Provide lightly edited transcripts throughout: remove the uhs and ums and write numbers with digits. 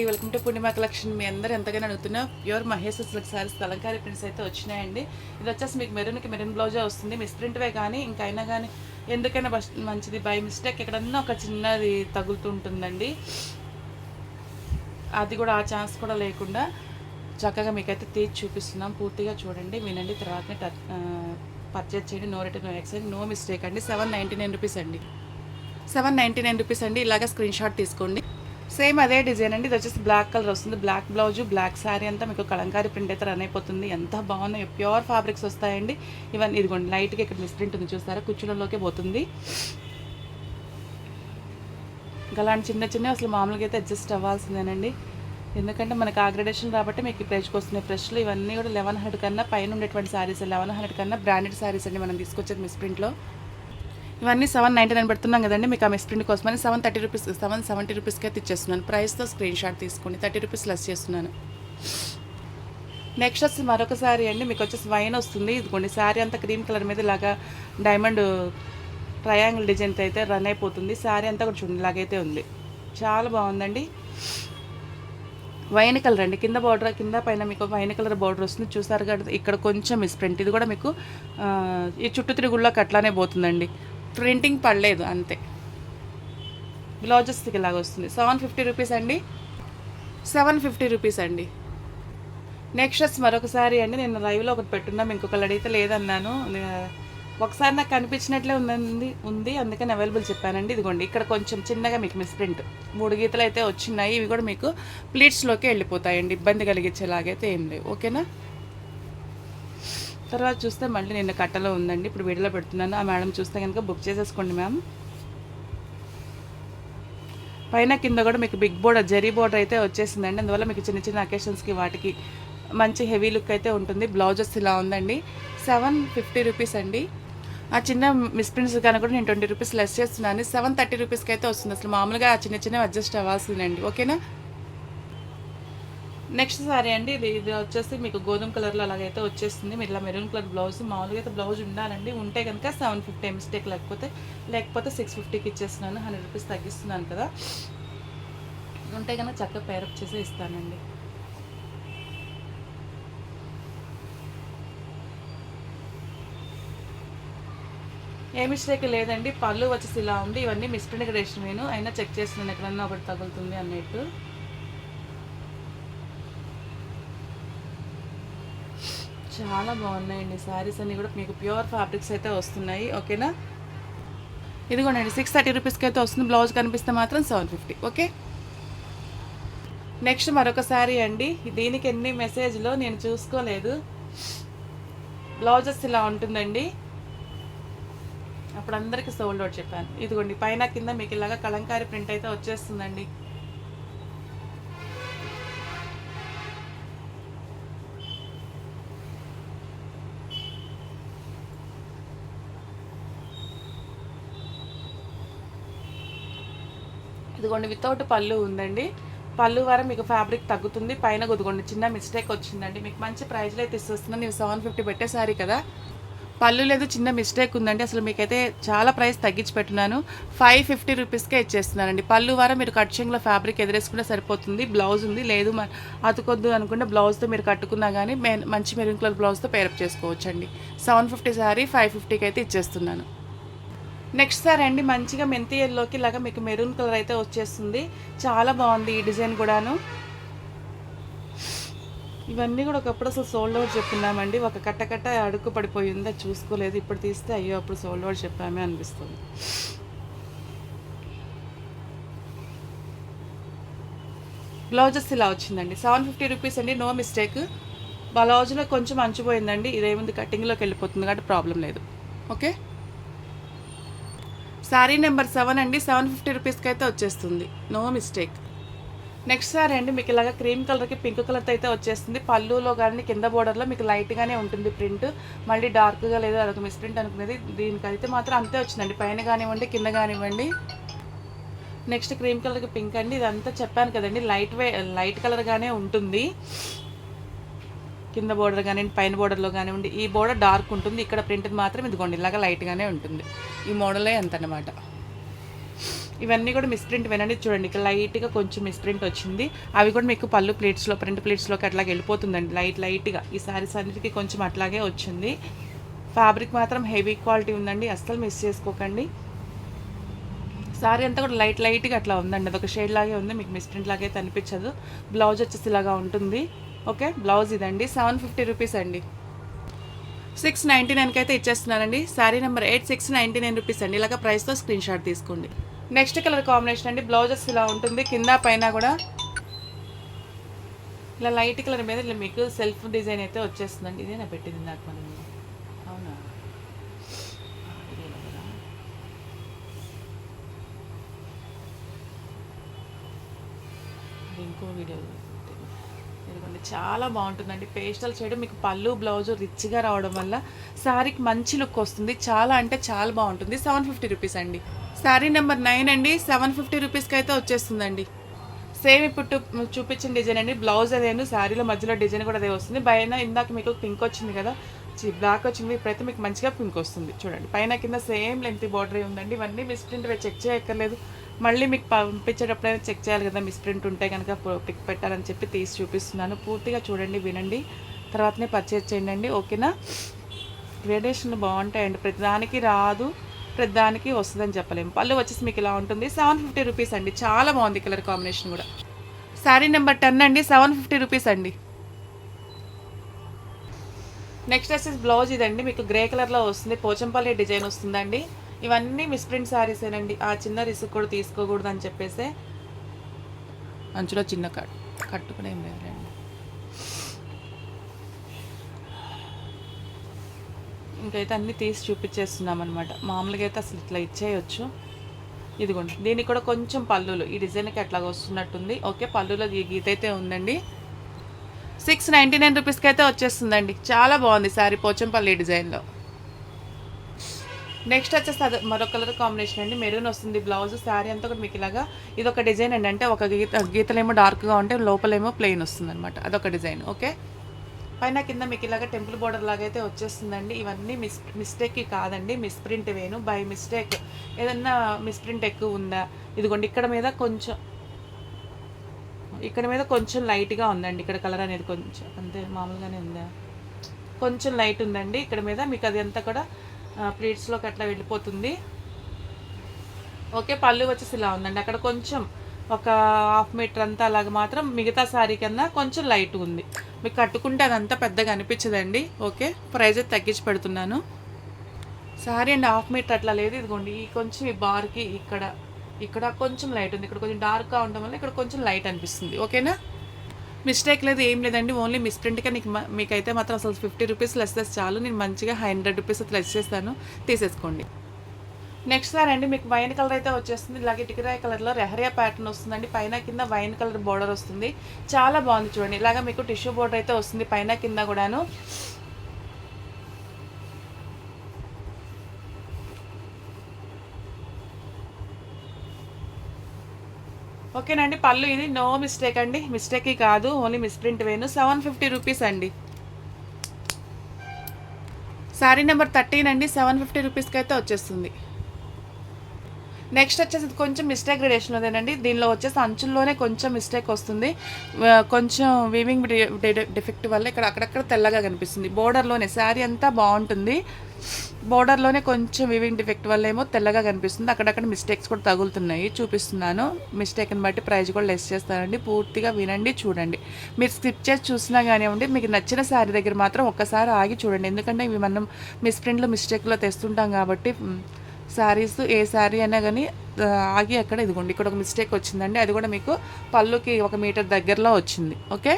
Welcome to Purnima collection. మీ అందరూ ఎంతగానో అడుగుతున్నా pure Mahesh silk saris Kalamkari prints అయితే వచ్చినాయండి. ఇది వచ్చేసి మీకు మెరూన్ బ్లౌజే వస్తుంది. మిస్ ప్రింట్వే కానీ ఇంకైనా కానీ ఎందుకైనా మంచిది. బై మిస్టేక్ ఎక్కడన్నా ఒక చిన్నది తగులుతుంటుందండి, అది కూడా ఆ ఛాన్స్ కూడా లేకుండా చక్కగా మీకైతే తీసి చూపిస్తున్నాం. పూర్తిగా చూడండి, వినండి, తర్వాతనే పర్చేజ్ చేయండి. No return, no exchange, no mistake అండి. 799 రూపీస్ అండి. 799 రూపీస్ అండి. ఇలాగ స్క్రీన్ షాట్ తీసుకోండి. సేమ్ అదే డిజైన్ అండి. ఇది వచ్చేసి బ్లాక్ కలర్ వస్తుంది. బ్లాక్ బ్లౌజు, బ్లాక్ శారీ అంతా మీకు కలంకారీ ప్రింట్ అయితే రన్ అయిపోతుంది. ఎంత బాగున్నాయో, ప్యూర్ ఫ్యాబ్రిక్స్ వస్తాయండి ఇవన్నీ. ఇదిగోండి, లైట్గా ఇక్కడ మిస్ ప్రింట్ ఉంది చూస్తారా, కుచ్చులలోకే పోతుంది. అలాంటి చిన్న చిన్న అసలు మామూలుగా అయితే అడ్జస్ట్ అవ్వాల్సిందేనండి, ఎందుకంటే మనకు అగ్రెడేషన్ కాబట్టి మీకు ఈ ప్రైస్కి వస్తున్నాయి. ఫ్రెష్లు ఇవన్నీ కూడా 1100 కన్నా పైన ఉండేటువంటి శారీస్, 1100 కన్నా బ్రాండెడ్ శారీస్ అండి మనం తీసుకొచ్చేది మిస్ ప్రింట్లో. ఇవన్నీ 799 పెడుతున్నాం కదండి మీకు ఆ మిస్ ప్రింట్ కోసమని. 730 రూపీస్, 770 రూపీస్కి అయితే ఇచ్చేస్తున్నాను. ప్రైస్తో స్క్రీన్ షాట్ తీసుకోండి. 30 రూపీస్ లెస్ చేస్తున్నాను. నెక్స్ట్ వచ్చి మరొక శారీ అండి. మీకు వచ్చేసి వైన్ వస్తుంది. ఇదిగోండి, శారీ అంతా క్రీమ్ కలర్ మీద ఇలాగా డైమండ్ ట్రయాంగిల్ డిజైన్తో అయితే రన్ అయిపోతుంది. శారీ అంతా కూడా చూడండి ఇలాగైతే ఉంది, చాలా బాగుందండి. వైన్ కలర్ అండి. కింద బార్డర్, కింద పైన మీకు వైన్ కలర్ బార్డర్ వస్తుంది చూసారు కదా. ఇక్కడ కొంచెం మిస్ ప్రింట్, ఇది కూడా మీకు ఈ చుట్టూ తిరుగుళ్ళకి అట్లానే పోతుందండి, ప్రింటింగ్ పడలేదు అంతే. బ్లౌజెస్కి ఇలాగ వస్తుంది. 750 రూపీస్ అండి. 750 రూపీస్ అండి. నెక్స్ట్ వచ్చి మరొక శారీ అండి. నేను లైవ్లో ఒకటి పెట్టున్నాం, ఇంకొకళ్ళు అడిగితే లేదన్నాను. ఒకసారి నాకు కనిపించినట్లే ఉంది అందుకని అవైలబుల్ చెప్పానండి. ఇదిగోండి, ఇక్కడ కొంచెం చిన్నగా మీకు మిస్ ప్రింట్ 3 గీతలు అయితే వచ్చినాయి. ఇవి కూడా మీకు ప్లీట్స్లోకి వెళ్ళిపోతాయండి, ఇబ్బంది కలిగించేలాగైతే ఏం లేవు. ఓకేనా. తర్వాత చూస్తే మళ్ళీ నిన్న కట్టలో ఉందండి, ఇప్పుడు వీడియోలో పెడుతున్నాను. ఆ మేడం చూస్తే కనుక బుక్ చేసేసుకోండి మ్యామ్. పైన కింద కూడా మీకు బిగ్ బోర్డర్, జరీ బోర్డర్ అయితే వచ్చేసిందండి. అందువల్ల మీకు చిన్న చిన్న అకేషన్స్కి వాటికి మంచి హెవీ లుక్ అయితే ఉంటుంది. బ్లౌజెస్ ఇలా ఉందండి. 750 రూపీస్ అండి. ఆ చిన్న మిస్ ప్రింట్స్ కానీ కూడా నేను 20 రూపీస్ లెస్ చేస్తున్నాను. 730 రూపీస్కి అయితే వస్తుంది. అసలు మామూలుగా ఆ చిన్న చిన్నవి అడ్జస్ట్ అవ్వాల్సిందండి. ఓకేనా. నెక్స్ట్ సారీ అండి. ఇది వచ్చేసి మీకు గోధుమ కలర్లో అలాగైతే వచ్చేస్తుంది. మీరు ఇలా మెరూన్ కలర్ బ్లౌజ్, మామూలుగా అయితే బ్లౌజ్ ఉండాలండి, ఉంటే కనుక 750 మిస్టేక్, లేకపోతే 650కి ఇచ్చేస్తున్నాను. 100 రూపీస్ తగ్గిస్తున్నాను కదా, ఉంటే కనుక చక్కగా పేరప్ చేసి ఇస్తానండి. ఏ మిస్టేక్ లేదండి. పళ్ళు వచ్చేసి ఇలా ఉంది. ఇవన్నీ మిస్ప్రింట్ గ్రేషన్ నేను అయినా చెక్ చేస్తున్నాను ఎక్కడన్నా ఒకటి తగులుతుంది అన్నట్టు. చాలా బాగున్నాయండి శారీస్ అన్నీ కూడా మీకు ప్యూర్ ఫ్యాబ్రిక్స్ అయితే వస్తున్నాయి. ఓకేనా. ఇదిగోండి 630 రూపీస్కి అయితే వస్తుంది. బ్లౌజ్ కనిపిస్తే మాత్రం 750. ఓకే. నెక్స్ట్ మరొక శారీ అండి. దీనికి ఎన్ని మెసేజ్లో నేను చూసుకోలేదు. బ్లౌజెస్ ఇలా ఉంటుందండి, అప్పుడు అందరికీ సోల్డ్ అవుట్ చెప్పాను. ఇదిగోండి, పైన కింద మీకు ఇలాగా కలంకారీ ప్రింట్ అయితే వచ్చేస్తుందండి. ఇదిగోండి, వితౌట్ పళ్ళు ఉందండి. పళ్ళు వారం మీకు ఫ్యాబ్రిక్ తగ్గుతుంది. పైన గుదిగోండి చిన్న మిస్టేక్ వచ్చిందండి. మీకు మంచి ప్రైస్లో అయితే ఇస్తున్నాను. ನೀವು 750 పెట్టేసారి కదా, పళ్ళు లేదు, చిన్న మిస్టేక్ ఉందండి. అసలు మీకైతే చాలా ప్రైస్ తగ్గించి పెట్టున్నాను. 550 రూపీస్కే ఇచ్చేస్తున్నానండి. పళ్ళు వారం మీరు కట్చింగ్లో ఫ్యాబ్రిక్ ఎదురేసుకుంటే సరిపోతుంది. బ్లౌజ్ ఉంది, లేదు అతుకొద్దు అనుకుంటే బ్లౌజ్తో మీరు కట్టుకున్నా కానీ మంచి మెరూన్ కలర్ బ్లౌజ్తో పేరప్ చేసుకోవచ్చండి. 750 శారీ 550కి అయితే ఇచ్చేస్తున్నాను. నెక్స్ట్ సారీ అండి, మంచిగా మెంతి ఎల్లోకి ఇలాగా మీకు మెరూన్ కలర్ అయితే వచ్చేస్తుంది. చాలా బాగుంది ఈ డిజైన్ కూడాను. ఇవన్నీ కూడా ఒకప్పుడు అసలు సోల్డ్ అవుట్ చెప్పున్నామండి. ఒక కట్ట అడుగు పడిపోయింది, అది చూసుకోలేదు. ఇప్పుడు తీస్తే అయ్యో అప్పుడు సోల్డ్ అవుట్ చెప్పామే అనిపిస్తుంది. బ్లౌజెస్ ఇలా వచ్చిందండి. 750 రూపీస్ అండి. No mistake. బ్లౌజ్లో కొంచెం అంచిపోయిందండి, ఇదేముంది కటింగ్లోకి వెళ్ళిపోతుంది కాబట్టి ప్రాబ్లం లేదు. ఓకే. శారీ నెంబర్ 7 అండి. 750 రూపీస్కి అయితే వచ్చేస్తుంది. No mistake. నెక్స్ట్ సారీ అండి, మీకు ఇలాగ క్రీమ్ కలర్కి పింక్ కలర్తో అయితే వచ్చేస్తుంది. పళ్ళులో కానీ కింద బోర్డర్లో మీకు లైట్గానే ఉంటుంది ప్రింట్, మళ్ళీ డార్క్గా లేదు అదొక మిస్ ప్రింట్ అనుకునేది. దీనికైతే మాత్రం అంతే వచ్చిందండి, పైన కానివ్వండి కింద కానివ్వండి. నెక్స్ట్ క్రీమ్ కలర్కి పింక్ అండి. ఇదంతా చెప్పాను కదండి, లైట్ కలర్గానే ఉంటుంది. కింద బోర్డర్ కానివ్వండి, పైన బోర్డర్లో కానివ్వండి. ఈ బోర్డర్ డార్క్ ఉంటుంది, ఇక్కడ ప్రింట్ మాత్రం ఇదిగోండి ఇలాగా లైట్గానే ఉంటుంది. ఈ మోడలే ఎంత అన్నమాట. ఇవన్నీ కూడా మిస్ప్రింట్ వినండి, చూడండి ఇక్కడ లైట్గా కొంచెం మిస్ప్రింట్ వచ్చింది. అవి కూడా మీకు పళ్ళు ప్లేట్స్లో ఫ్రంట్ ప్లేట్స్లోకి అట్లాగే వెళ్ళిపోతుందండి లైట్గా. ఈ సారీస్ అన్నిటికీ కొంచెం అట్లాగే వచ్చింది. ఫ్యాబ్రిక్ మాత్రం హెవీ క్వాలిటీ ఉందండి, అస్సలు మిస్ చేసుకోకండి. సారీ అంతా కూడా లైట్గా అట్లా ఉందండి, అదొక షేడ్ లాగే ఉంది, మీకు మిస్ప్రింట్ లాగే అయితే అనిపించదు. బ్లౌజ్ వచ్చేసి ఇలాగా ఉంటుంది. ఓకే, బ్లౌజ్ ఇదండి. 750 రూపీస్ అండి. 699కి అయితే ఇచ్చేస్తున్నానండి. శారీ నెంబర్ 8, 699 రూపీస్ అండి. ఇలాగ ప్రైస్తో స్క్రీన్ షాట్ తీసుకోండి. నెక్స్ట్ కలర్ కాంబినేషన్ అండి. బ్లౌజెస్ ఇలా ఉంటుంది, కింద పైన కూడా ఇలా లైట్ కలర్ మీద ఇలా మీకు సెల్ఫ్ డిజైన్ అయితే వచ్చేస్తుందండి. ఇదే నా పెట్టింది నాకు మనం. అవునా, ఇంకో వీడియో ఇదిగోండి, చాలా బాగుంటుందండి. పేస్టల్ షేడ్ మీకు పళ్ళు బ్లౌజ్ రిచ్గా రావడం వల్ల శారీకి మంచి లుక్ వస్తుంది. చాలా అంటే చాలా బాగుంటుంది. 750 రూపీస్ అండి. శారీ నెంబర్ 9 అండి. 750 రూపీస్కి అయితే వచ్చేస్తుందండి. సేమ్ ఇప్పుడు చూపించిన డిజైన్ అండి. బ్లౌజ్ అదేను, శారీలో మధ్యలో డిజైన్ కూడా అదే వస్తుంది. పైన ఇందాక మీకు పింక్ వచ్చింది కదా, బ్లాక్ వచ్చింది, ఇప్పుడైతే మీకు మంచిగా పింక్ వస్తుంది. చూడండి, పైన కింద సేమ్ లెంత్ బార్డర్ ఉందండి. ఇవన్నీ మిస్ప్రింట్ చెక్ చేయక్కర్లేదు. మళ్ళీ మీకు పంపించేటప్పుడైనా చెక్ చేయాలి కదా, మిస్ప్రింట్ ఉంటే కనుక పిక్ పెట్టాలని చెప్పి తీసి చూపిస్తున్నాను. పూర్తిగా చూడండి, వినండి, తర్వాతనే పర్చేజ్ చేయండి. ఓకేనా? గ్రేడేషన్ బాగుంటాయండి, ప్రతిదానికి రాదు, ప్రతిదానికి వస్తుందని చెప్పలేము. పళ్ళు వచ్చేసి మీకు ఇలా ఉంటుంది. 750 రూపీస్ అండి. చాలా బాగుంది కలర్ కాంబినేషన్ కూడా. శారీ నెంబర్ 10 అండి. 750 రూపీస్ అండి. నెక్స్ట్ వచ్చేసి బ్లౌజ్ ఇదండి, మీకు గ్రే కలర్లో వస్తుంది, పోచంపల్లి డిజైన్ వస్తుందండి. ఇవన్నీ మిస్ప్రింట్ శారీసేనండి. ఆ చిన్న రిస్క్ కూడా తీసుకోకూడదు అని చెప్పేసి అంచులో చిన్న కట్టుకునే ఏం లేదండి. ఇంకైతే అన్నీ తీసి చూపించేస్తున్నాం అనమాట. మామూలుగా అయితే అసలు ఇట్లా ఇచ్చేయచ్చు. ఇదిగోండి, దీనికి కూడా కొంచెం పళ్ళులు ఈ డిజైన్కి అట్లా వస్తున్నట్టుంది. ఓకే, పళ్ళులో ఈ గీత అయితే ఉందండి. 699 రూపీస్కి అయితే వచ్చేస్తుందండి. చాలా బాగుంది శారీ, పోచంపల్లి డిజైన్లో. నెక్స్ట్ వచ్చేసి అది మరొక కలర్ కాంబినేషన్ అండి. మెరూన్ వస్తుంది బ్లౌజ్. శారీ అంతా కూడా మీకు ఇలాగా ఇదొక డిజైన్ అండి. అంటే ఒక గీతలేమో డార్క్గా ఉంటే లోపలేమో ప్లెయిన్ వస్తుంది అనమాట, అదొక డిజైన్. ఓకే, పైన కింద మీకు ఇలాగ టెంపుల్ బోర్డర్ లాగా అయితే వచ్చేస్తుందండి. ఇవన్నీ మిస్టేక్ కాదండి, మిస్ప్రింట్ వేను. బై మిస్టేక్ ఏదన్నా మిస్ప్రింట్ ఎక్కువ ఉందా, ఇదిగోండి ఇక్కడ మీద కొంచెం లైట్గా ఉందండి. ఇక్కడ కలర్ అనేది కొంచెం అంతే మామూలుగానే ఉందా, కొంచెం లైట్ ఉందండి ఇక్కడ మీద. మీకు అది అంతా కూడా ప్లీట్స్లోకి అట్లా వెళ్ళిపోతుంది. ఓకే, పళ్ళు వచ్చేసి ఇలా ఉందండి. అక్కడ కొంచెం ఒక 1/2 మీటర్ అంతా అలాగ మాత్రం, మిగతా శారీ కన్నా కొంచెం లైట్ ఉంది. మీకు కట్టుకుంటే అదంతా పెద్దగా అనిపించదండి. ఓకే, ప్రైజ్ అయితే తగ్గించి పెడుతున్నాను. శారీ అండి 1/2 మీటర్ అట్లా లేదు. ఇదిగోండి, ఈ కొంచెం ఈ బార్కి ఇక్కడ కొంచెం లైట్ ఉంది. ఇక్కడ కొంచెం డార్క్గా ఉండడం వల్ల ఇక్కడ కొంచెం లైట్ అనిపిస్తుంది. ఓకేనా? మిస్టేక్ లేదు, ఏం లేదండి. ఓన్లీ మిస్ప్రింట్గా మీకైతే మాత్రం అసలు 50 రూపీస్ లెస్ చేస్తే చాలు. నేను మంచిగా 100 రూపీస్ అయితే లెస్ చేస్తాను, తీసేసుకోండి. నెక్స్ట్ సార్ అండి, మీకు వైన్ కలర్ అయితే వచ్చేస్తుంది. ఇలాగే టికిరాయి కలర్లో రెహరియా ప్యాటర్న్ వస్తుందండి. పైన కింద వైన్ కలర్ బోర్డర్ వస్తుంది. చాలా బాగుంది చూడండి. ఇలాగ మీకు టిష్యూ బోర్డర్ అయితే వస్తుంది పైన కింద కూడాను. ఓకేనండి, పళ్ళు ఇది నో మిస్టేక్ అండి, మిస్టేక్ కాదు, ఓన్లీ మిస్ప్రింట్ వేను. 750 రూపీస్ అండి. శారీ నెంబర్ 13 అండి. 750 రూపీస్కి అయితే వచ్చేస్తుంది. నెక్స్ట్ వచ్చేసి కొంచెం మిస్టేక్ గ్రేడేషన్ అదేనండి. దీనిలో వచ్చేసి అంచుల్లోనే కొంచెం మిస్టేక్ వస్తుంది, కొంచెం వీవింగ్ డిఫెక్ట్ వల్ల ఇక్కడ అక్కడక్కడ తెల్లగా కనిపిస్తుంది. బోర్డర్లోనే శారీ అంతా బాగుంటుంది, బోర్డర్లోనే కొంచెం వీవింగ్ డిఫెక్ట్ వల్ల ఏమో తెల్లగా కనిపిస్తుంది. అక్కడక్కడ మిస్టేక్స్ కూడా తగులుతున్నాయి, చూపిస్తున్నాను. మిస్టేక్ని బట్టి ప్రైస్ కూడా లెస్ చేస్తానండి. పూర్తిగా వినండి, చూడండి. మీరు స్కిప్ చేసి చూసినా కానివ్వండి, మీకు నచ్చిన శారీ దగ్గర మాత్రం ఒక్కసారి ఆగి చూడండి. ఎందుకంటే ఇవి మనం మిస్ప్రింట్లో మిస్టేక్లో తెస్తుంటాం కాబట్టి శారీస్ ఏ శారీ అయినా కానీ ఆగి అక్కడ ఇదిగోండి ఇక్కడ ఒక మిస్టేక్ వచ్చిందండి. అది కూడా మీకు పళ్ళుకి 1 మీటర్ దగ్గరలో వచ్చింది. ఓకే,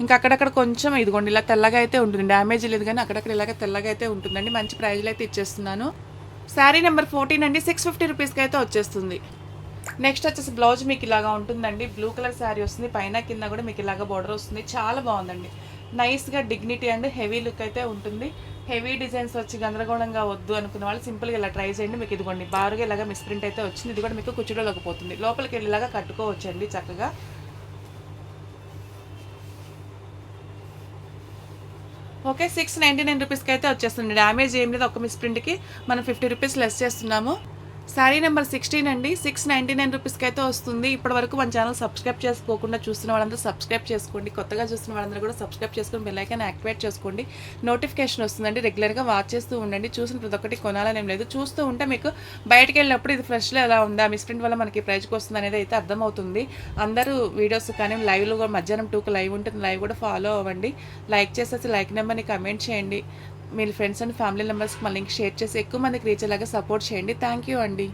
ఇంకా అక్కడక్కడ కొంచెం ఇదిగోండి ఇలా తెల్లగా అయితే ఉంటుంది, డ్యామేజ్ లేదు కానీ అక్కడక్కడ ఇలాగ తెల్లగా అయితే ఉంటుందండి. మంచి ప్రైజ్లో అయితే ఇచ్చేస్తున్నాను. శారీ నెంబర్ 14 అండి. 650 రూపీస్కి అయితే వచ్చేస్తుంది. నెక్స్ట్ వచ్చేసి బ్లౌజ్ మీకు ఇలాగా ఉంటుందండి. బ్లూ కలర్ శారీ వస్తుంది, పైన కింద కూడా మీకు ఇలాగ బార్డర్ వస్తుంది. చాలా బాగుందండి, నైస్గా డిగ్నిటీ అండ్ హెవీ లుక్ అయితే ఉంటుంది. హెవీ డిజైన్స్ వచ్చి గందరగోళంగా వద్దు అనుకున్న వాళ్ళు సింపుల్గా ఇలా ట్రై చేయండి. మీకు ఇదిగోండి బారుగా ఇలాగా మిస్ప్రింట్ అయితే వచ్చింది. ఇది కూడా మీకు కుచ్చులోకి పోతుంది, లోపలికి వెళ్ళి ఇలాగా కట్టుకోవచ్చండి చక్కగా. ఓకే, 699 రూపీస్కి అయితే వచ్చేస్తుంది. డ్యామేజ్ ఏం లేదు, ఒక మిస్ప్రింట్కి మనం 50 రూపీస్ లెస్ చేస్తున్నాము. శారీ నెంబర్ 16 అండి, 699 రూపీస్కి అయితే వస్తుంది. ఇప్పటి వరకు మన ఛానల్ సబ్స్క్రైబ్ చేసుకోకుండా చూస్తున్న వాళ్ళందరూ సబ్స్క్రైబ్ చేసుకోండి, కొత్తగా చూస్తున్న వాళ్ళందరూ కూడా సబ్స్క్రైబ్ చేసుకొని బెల్ ఐకాన్ యాక్టివేట్ చేసుకోండి. నోటిఫికేషన్ వస్తుందండి, రెగ్యులర్గా వాచ్ చేస్తూ ఉండండి. చూసిన ప్రతి ఒక్కటి కొనాలని ఏం లేదు, చూస్తూ ఉంటే మీకు బయటకు వెళ్ళినప్పుడు ఇది ఫ్రెష్లో ఎలా ఉందా, మిస్ప్రింట్ వల్ల మనకి ప్రైజ్కి వస్తుంది అనేది అయితే అర్థమవుతుంది. అందరూ వీడియోస్ కానీ లైవ్లో కూడా మధ్యాహ్నం 2కి లైవ్ ఉంటుంది, లైవ్ కూడా ఫాలో అవ్వండి. లైక్ చేసేసి లైక్ నెంబర్ని కమెంట్ చేయండి. మీ ఫ్రెండ్స్ అండ్ ఫ్యామిలీ మెంబర్స్కి మా లింక్ షేర్ చేసి ఎక్కువ మందికి రీచ్ అయ్యేలాగా సపోర్ట్ చేయండి. థ్యాంక్ యూ అండి.